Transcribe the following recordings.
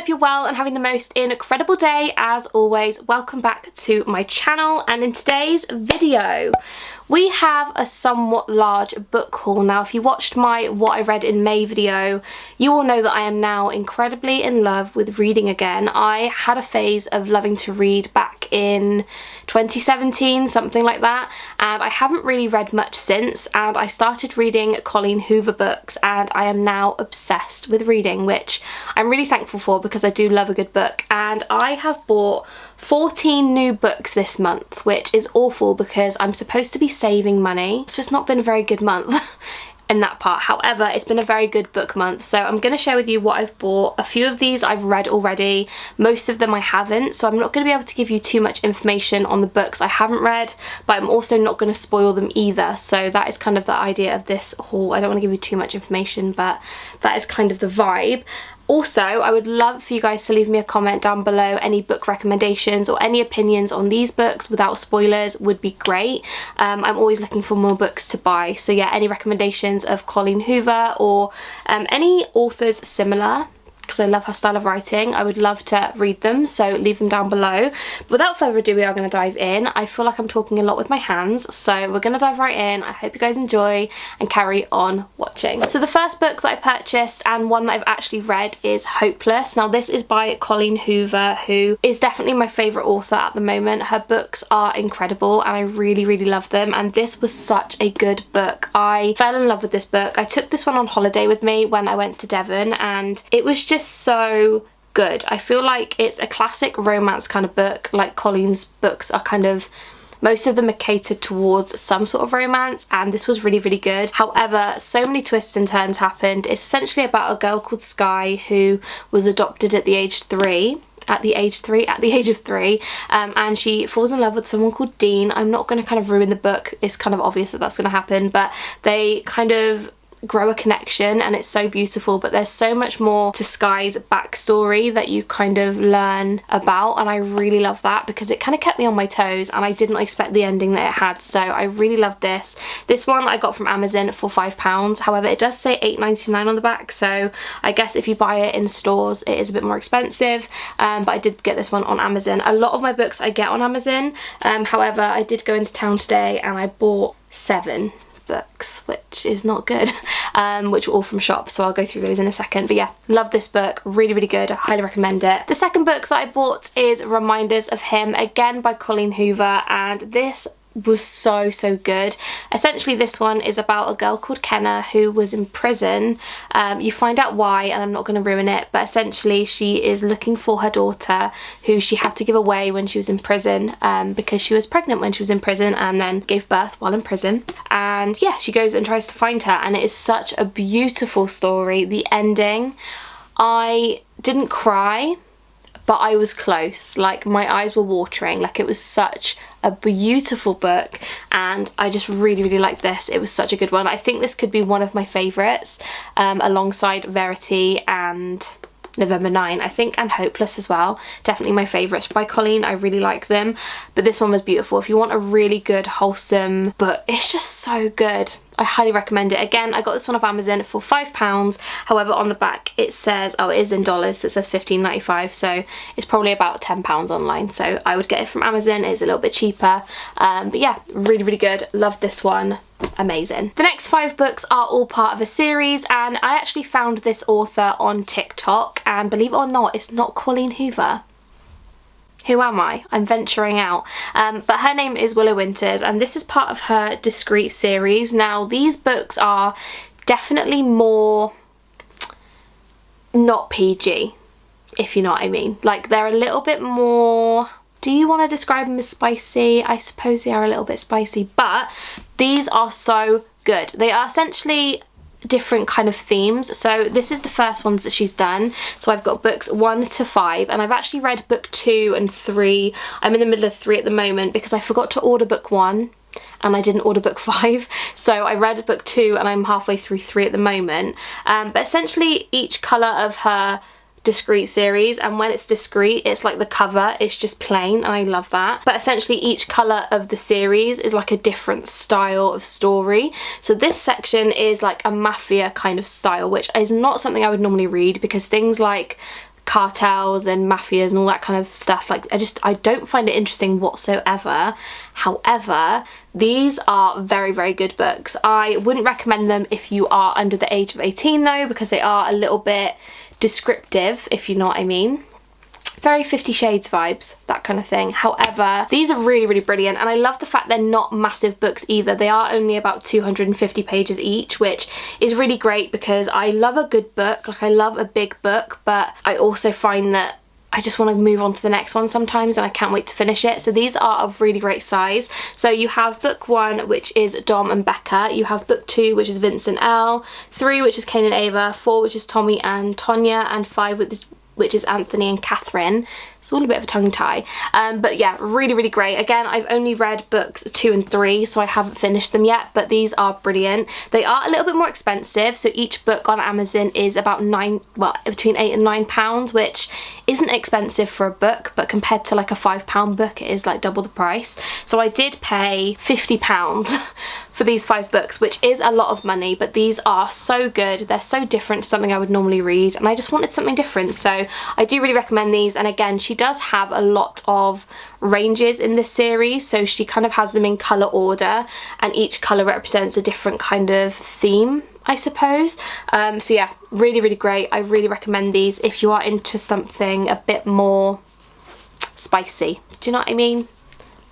hope you're well and having the most incredible day. As always, welcome back to my channel, and in today's video we have a somewhat large book haul. Now if you watched my what I read in May video, you all know that I am now incredibly in love with reading again. I had a phase of loving to read back in 2017, something like that, and I haven't really read much since, and I started reading Colleen Hoover books and I am now obsessed with reading, which I'm really thankful for because I do love a good book. And I have bought 14 new books this month, which is awful because I'm supposed to be saving money, so it's not been a very good month in that part. However, it's been a very good book month, so I'm going to share with you what I've bought. A few of these I've read already, most of them I haven't, so I'm not going to be able to give you too much information on the books I haven't read, but I'm also not going to spoil them either, so that is kind of the idea of this haul. I don't want to give you too much information, but that is kind of the vibe. Also, I would love for you guys to leave me a comment down below. Any book recommendations or any opinions on these books without spoilers would be great. I'm always looking for more books to buy, so yeah, any recommendations of Colleen Hoover or any authors similar, because I love her style of writing, I would love to read them, so leave them down below. But without further ado, we are going to dive in. I feel like I'm talking a lot with my hands, so we're going to dive right in. I hope you guys enjoy and carry on watching. So the first book that I purchased, and one that I've actually read, is Hopeless. Now this is by Colleen Hoover, who is definitely my favourite author at the moment. Her books are incredible and I really love them, and this was such a good book. I fell in love with this book. I took this one on holiday with me when I went to Devon, and it was just so good. I feel like it's a classic romance kind of book. Like Colleen's books are kind of, most of them are catered towards some sort of romance, and this was really good. However, so many twists and turns happened. It's essentially about a girl called Sky who was adopted at the age of 3, and she falls in love with someone called Dean. I'm not going to kind of ruin the book, it's kind of obvious that that's going to happen, but they kind of grow a connection and it's so beautiful. But there's so much more to Sky's backstory that you kind of learn about, and I really love that because it kind of kept me on my toes and I didn't expect the ending that it had, so I really loved this. This one I got from Amazon for £5, however it does say £8.99 on the back, so I guess if you buy it in stores it is a bit more expensive, but I did get this one on Amazon. A lot of my books I get on Amazon, however I did go into town today and I bought 7 books, which is not good, which were all from shops, so I'll go through those in a second. But yeah, love this book, really good, I highly recommend it. The second book that I bought is Reminders of Him, again by Colleen Hoover, and this was so good. Essentially this one is about a girl called Kenna who was in prison. You find out why, and I'm not going to ruin it, but essentially she is looking for her daughter who she had to give away when she was in prison, because she was pregnant when she was in prison and then gave birth while in prison. And yeah, she goes and tries to find her, and it is such a beautiful story. The ending, I didn't cry, but I was close. Like, my eyes were watering. Like, it was such a beautiful book, and I just really liked this. It was such a good one. I think this could be one of my favourites, alongside Verity and November 9, I think, and Hopeless as well. Definitely my favourites by Colleen. I really like them, but this one was beautiful. If you want a really good wholesome book, it's just so good. I highly recommend it. Again, I got this one off Amazon for £5, however on the back it says, oh, it is in dollars, so it says $15.95, so it's probably about £10 online, so I would get it from Amazon. It's a little bit cheaper, but yeah, really good. Love this one. Amazing. The next 5 books are all part of a series, and I actually found this author on TikTok, and believe it or not, it's not Colleen Hoover. Who am I? I'm venturing out. But her name is Willow, and this is part of her Discreet series. Now these books are definitely more not PG, if you know what I mean. Like, they're a little bit more, do you want to describe them as spicy? I suppose they are a little bit spicy, but these are so good. They are essentially different kind of themes. So this is the first ones that she's done. So I've got books 1 to 5, and I've actually read book 2 and 3. I'm in the middle of 3 at the moment because I forgot to order book 1 and I didn't order book 5, so I read book 2 and I'm halfway through 3 at the moment. But essentially each colour of her Discreet series, and when it's discreet, it's like the cover is just plain, and I love that. But essentially each colour of the series is like a different style of story. So this section is like a mafia kind of style, which is not something I would normally read, because things like cartels and mafias and all that kind of stuff. Like, I don't find it interesting whatsoever. However, these are very, very good books. I wouldn't recommend them if you are under the age of 18 though, because they are a little bit descriptive, if you know what I mean. Very 50 Shades vibes, that kind of thing. However, these are really, really brilliant, and I love the fact they're not massive books either. They are only about 250 pages each, which is really great because I love a good book. Like, I love a big book, but I also find that I just want to move on to the next one sometimes, and I can't wait to finish it. So these are of really great size. So you have book 1, which is Dom and Becca. You have book 2, which is Vincent L. 3, which is Cain and Ava. 4, which is Tommy and Tonya. And 5, which is Anthony and Catherine. It's all a bit of a tongue tie. But yeah, really, really great. Again, I've only read books 2 and 3, so I haven't finished them yet, but these are brilliant. They are a little bit more expensive, so each book on Amazon is about between £8 and £9, which isn't expensive for a book, but compared to like a £5 book, it is like double the price. So I did pay £50 for these 5 books, which is a lot of money, but these are so good. They're so different to something I would normally read, and I just wanted something different. So I do really recommend these. And again, she does have a lot of ranges in this series, so she kind of has them in colour order, and each colour represents a different kind of theme, I suppose. So yeah, really, really great. I really recommend these if you are into something a bit more spicy. Do you know what I mean?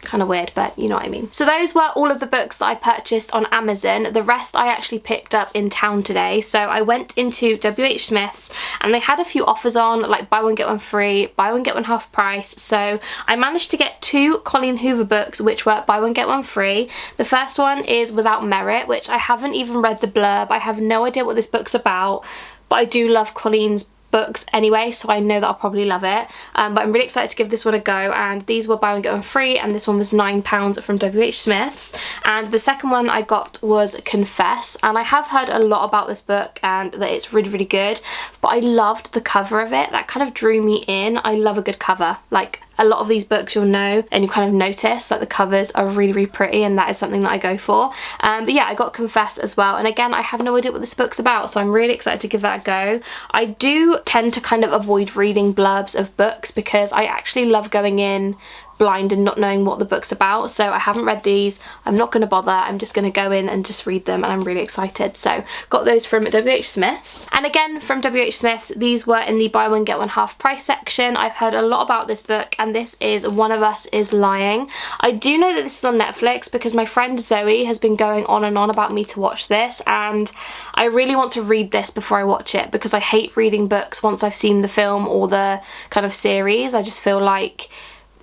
Kind of weird, but you know what I mean. So those were all of the books that I purchased on Amazon. The rest I actually picked up in town today. So I went into WH Smith's, and they had a few offers on, like buy one get one free, buy one get one half price. So I managed to get 2 Colleen Hoover books, which were buy one get one free. The first one is Without Merit, which I haven't even read the blurb. I have no idea what this book's about, but I do love Colleen's books anyway, so I know that I'll probably love it. But I'm really excited to give this one a go, and these were buy one get one free, and this one was £9 from WH Smith's. And the second one I got was Confess, and I have heard a lot about this book and that it's really, really good, but I loved the cover of it. That kind of drew me in. I love a good cover. Like, a lot of these books you'll know and you kind of notice that the covers are really, really pretty, and that is something that I go for. But yeah, I got Confess as well, and again, I have no idea what this book's about, so I'm really excited to give that a go. I do tend to kind of avoid reading blurbs of books because I actually love going in blind and not knowing what the book's about, so I haven't read these. I'm not going to bother. I'm just going to go in and just read them, and I'm really excited. So got those from WH Smith's. And again, from WH Smith's, these were in the buy one get one half price section. I've heard a lot about this book, and this is One of Us is Lying. I do know that this is on Netflix because my friend Zoe has been going on and on about me to watch this, and I really want to read this before I watch it because I hate reading books once I've seen the film or the kind of series. I just feel like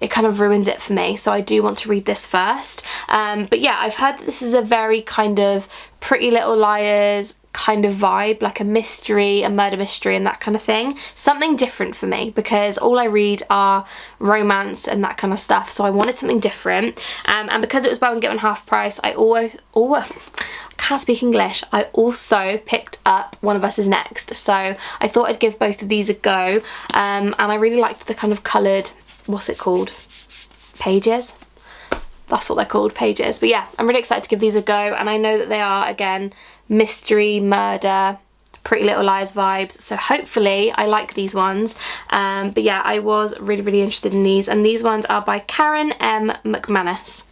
it kind of ruins it for me, so I do want to read this first. But yeah, I've heard that this is a very kind of Pretty Little Liars kind of vibe, like a mystery, a murder mystery and that kind of thing. Something different for me because all I read are romance and that kind of stuff, so I wanted something different. And because it was buy one get one half price, I can't speak English. I also picked up One of Us is Next, so I thought I'd give both of these a go. And I really liked the kind of coloured, what's it called? Pages? That's what they're called, pages. But yeah, I'm really excited to give these a go, and I know that they are, again, mystery, murder, Pretty Little Liars vibes, so hopefully I like these ones. But yeah, I was really, really interested in these, and these ones are by Karen M. McManus,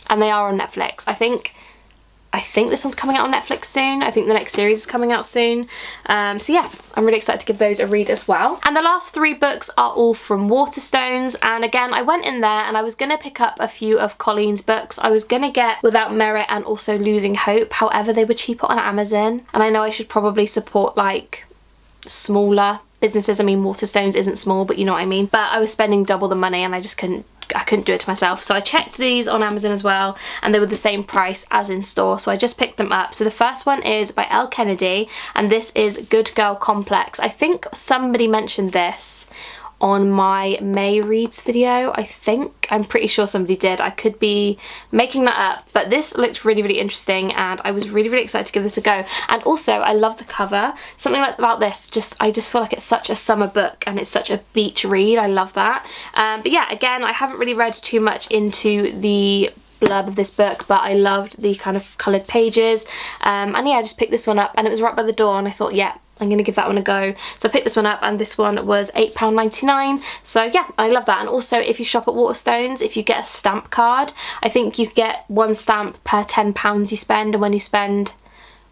and they are on Netflix. I think this one's coming out on Netflix soon. I think the next series is coming out soon. So yeah, I'm really excited to give those a read as well. And the last 3 books are all from Waterstones. And again, I went in there and I was going to pick up a few of Colleen's books. I was going to get Without Merit and also Losing Hope. However, they were cheaper on Amazon. And I know I should probably support like smaller businesses. I mean, Waterstones isn't small, but you know what I mean. But I was spending double the money and I couldn't do it to myself, so I checked these on Amazon as well, and they were the same price as in store, so I just picked them up. So the first one is by Elle Kennedy, and this is Good Girl Complex. I think somebody mentioned this on my May Reads video. I'm pretty sure somebody did. I could be making that up, but this looked really, really interesting, and I was really, really excited to give this a go. And also, I love the cover. Something like about this, I just feel like it's such a summer book, and it's such a beach read. I love that. But yeah, again, I haven't really read too much into the blurb of this book, but I loved the kind of coloured pages. And yeah, I just picked this one up, and it was right by the door, and I thought, yeah, I'm gonna give that one a go. So I picked this one up and this one was £8.99. So yeah, I love that. And also if you shop at Waterstones, if you get a stamp card, I think you get 1 stamp per £10 you spend, and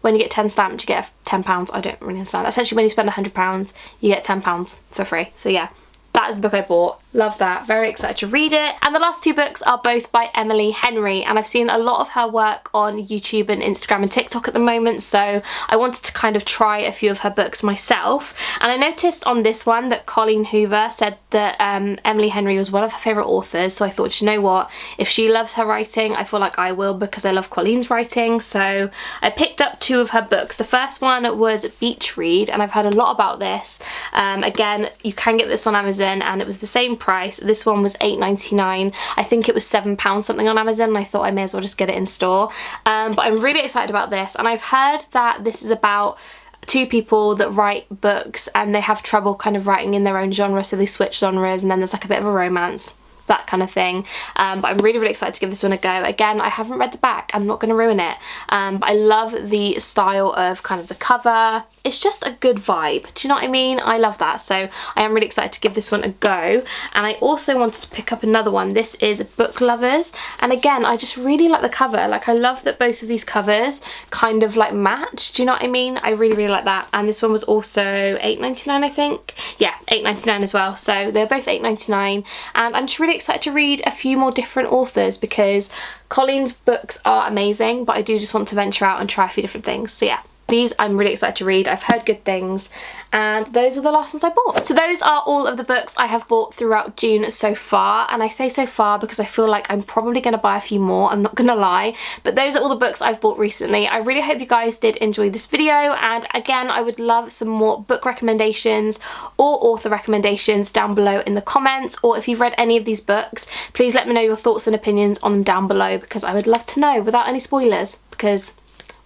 when you get 10 stamps, you get £10. I don't really understand. Essentially, when you spend £100, you get £10 for free. So yeah, that is the book I bought. Love that. Very excited to read it. And the last 2 books are both by Emily Henry, and I've seen a lot of her work on YouTube and Instagram and TikTok at the moment, so I wanted to kind of try a few of her books myself. And I noticed on this one that Colleen Hoover said that Emily Henry was one of her favourite authors, so I thought, you know what, if she loves her writing, I feel like I will, because I love Colleen's writing. So I picked up 2 of her books. The first one was Beach Read, and I've heard a lot about this. Again, you can get this on Amazon, and it was the same price. This one was £8.99. I think it was £7 something on Amazon, and I thought I may as well just get it in store. But I'm really excited about this, and I've heard that this is about 2 people that write books and they have trouble kind of writing in their own genre, so they switch genres, and then there's like a bit of a romance, that kind of thing. But I'm really excited to give this one a go. Again, I haven't read the back, I'm not going to ruin it, but I love the style of kind of the cover. It's just a good vibe, do you know what I mean? I love that, so I am really excited to give this one a go. And I also wanted to pick up another one. This is Book Lovers, and again, I just really like the cover. Like, I love that both of these covers kind of like match, do you know what I mean? I really like that. And this one was also £8.99, I think. Yeah, £8.99 as well, so they're both £8.99, and I'm just really excited to read a few more different authors, because Colleen's books are amazing, but I do just want to venture out and try a few different things. So yeah, these I'm really excited to read. I've heard good things, and those were the last ones I bought. So those are all of the books I have bought throughout June so far, and I say so far because I feel like I'm probably going to buy a few more, I'm not going to lie, but those are all the books I've bought recently. I really hope you guys did enjoy this video, and again, I would love some more book recommendations or author recommendations down below in the comments, or if you've read any of these books, please let me know your thoughts and opinions on them down below, because I would love to know without any spoilers, because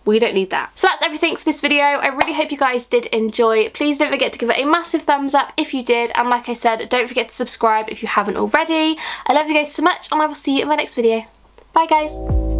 we don't need that. So that's everything for this video. I really hope you guys did enjoy. Please don't forget to give it a massive thumbs up if you did, and like I said, don't forget to subscribe if you haven't already. I love you guys so much, and I will see you in my next video. Bye guys.